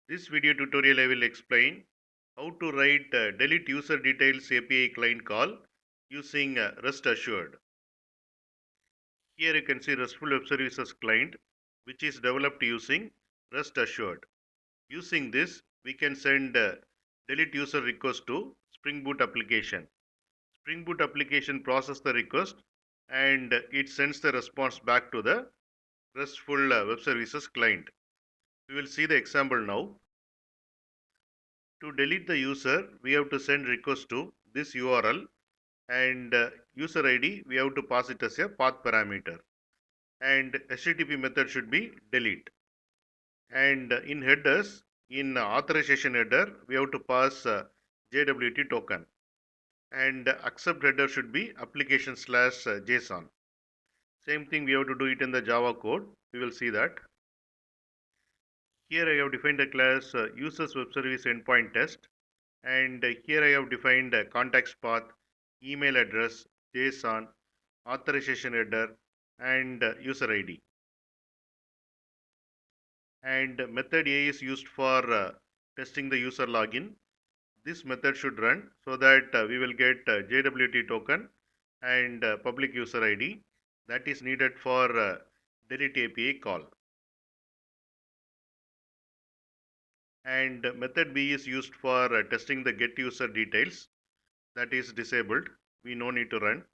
This video tutorial I will explain how to write delete user details API client call using REST assured. Here you can see Restful Web Services client which is developed using REST assured. Using this we can send delete user request to Spring Boot application. Spring Boot application processes the request and it sends the response back to the RESTful Web Services client. We will see the example now. To delete the user, we have to send request to this URL and user ID, we have to pass it as a path parameter. And HTTP method should be delete. And in headers, in authorization header, we have to pass JWT token. And accept header should be application / JSON. Same thing we have to do it in the Java code. We will see that. Here I have defined a class users web service endpoint test. And here I have defined a context path, email address, JSON, authorization header, and user ID. And method A is used for testing the user login. This method should run so that we will get JWT token and public user ID that is needed for delete API call. And method B is used for testing the get user details. That is disabled. We no need to run.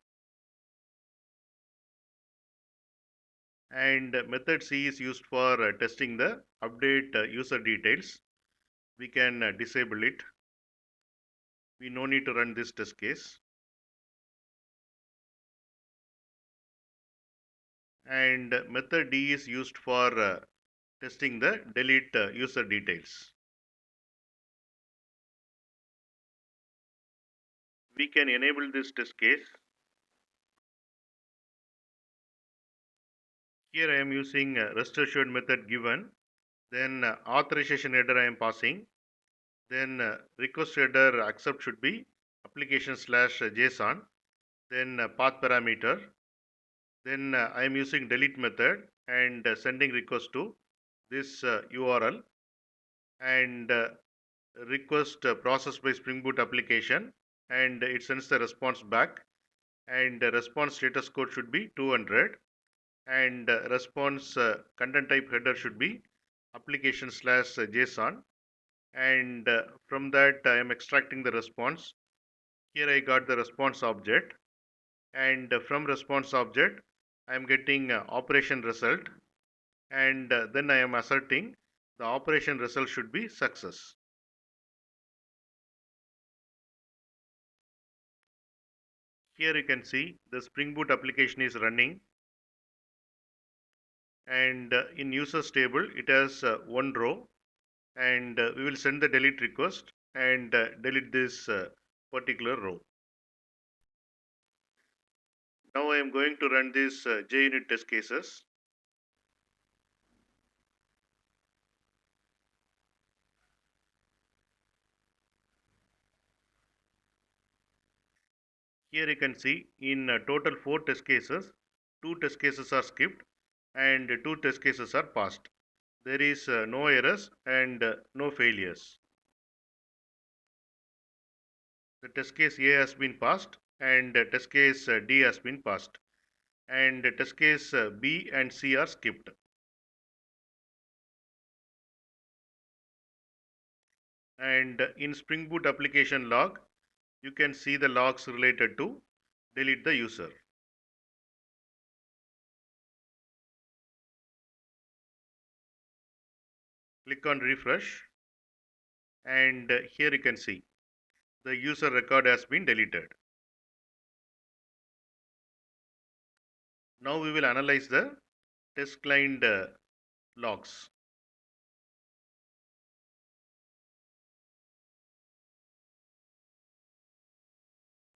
And method C is used for testing the update user details. We can disable it. We no need to run this test case. And method D is used for testing the delete user details. We can enable this test case. Here I am using REST assured method given. Then authorization header I am passing. Then request header accept should be application / JSON. Then path parameter. Then I am using delete method and sending request to this URL and request processed by Spring Boot application and it sends the response back and response status code should be 200 and response content type header should be application / JSON and from that I am extracting the response. Here I got the response object and from response object I am getting operation result and then I am asserting the operation result should be success. Here you can see the Spring Boot application is running and in users table it has one row and we will send the delete request and delete this particular row. Now I am going to run this JUnit test cases. Here you can see in total 4 test cases, 2 test cases are skipped and 2 test cases are passed. There is no errors and no failures. The test case A has been passed and test case D has been passed and test case B and C are skipped. And in Spring Boot application log, you can see the logs related to delete the user. Click on refresh and here you can see the user record has been deleted. Now we will analyze the test client logs.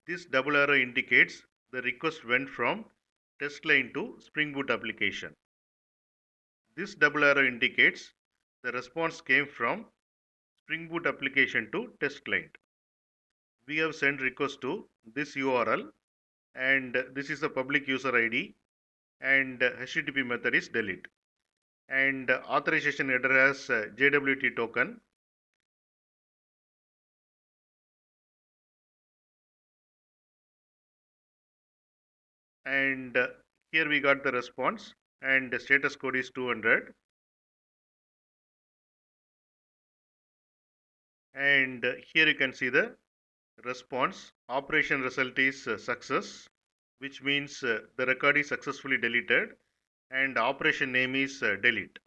This double arrow indicates the request went from test client to Spring Boot application. This double arrow indicates the response came from Spring Boot application to test client. We have sent request to this URL and this is the public user ID and HTTP method is delete and authorization header has JWT token and here we got the response, and the status code is 200, and here you can see the response. Operation result is success, which means the record is successfully deleted, and operation name is delete.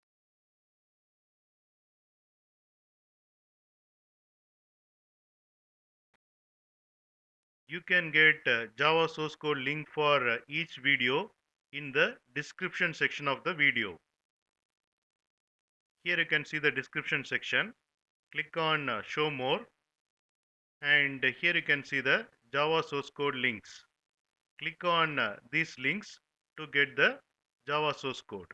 You can get Java source code link for each video in the description section of the video. Here you can see the description section. Click on show more, and here you can see the Java source code links. Click on these links to get the Java source code.